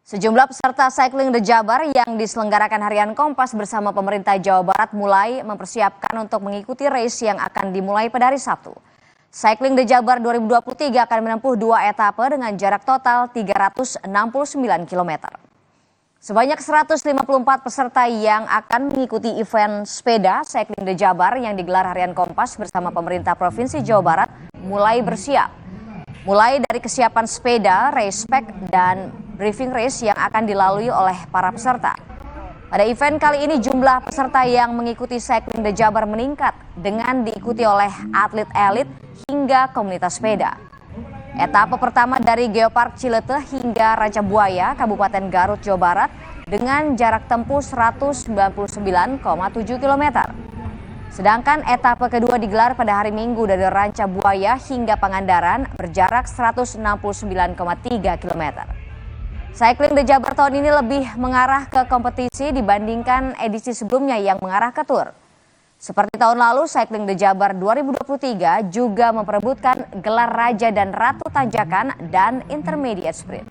Sejumlah peserta Cycling the Jabar yang diselenggarakan harian Kompas bersama pemerintah Jawa Barat mulai mempersiapkan untuk mengikuti race yang akan dimulai pada hari Sabtu. Cycling the Jabar 2023 akan menempuh 2 etape dengan jarak total 369 km. Sebanyak 154 peserta yang akan mengikuti event sepeda Cycling the Jabar yang digelar harian Kompas bersama pemerintah Provinsi Jawa Barat mulai bersiap. Mulai dari kesiapan sepeda, race pack, dan briefing race yang akan dilalui oleh para peserta. Pada event kali ini jumlah peserta yang mengikuti Cycling the Jabar meningkat dengan diikuti oleh atlet elit hingga komunitas sepeda. Etapa pertama dari Geopark Ciletuh hingga Ranca Buaya, Kabupaten Garut, Jawa Barat dengan jarak tempuh 199,7 km. Sedangkan etapa kedua digelar pada hari Minggu dari Ranca Buaya hingga Pangandaran berjarak 169,3 km. Cycling the Jabar tahun ini lebih mengarah ke kompetisi dibandingkan edisi sebelumnya yang mengarah ke tur. Seperti tahun lalu, Cycling the Jabar 2023 juga memperebutkan gelar Raja dan Ratu Tanjakan dan Intermediate Sprint.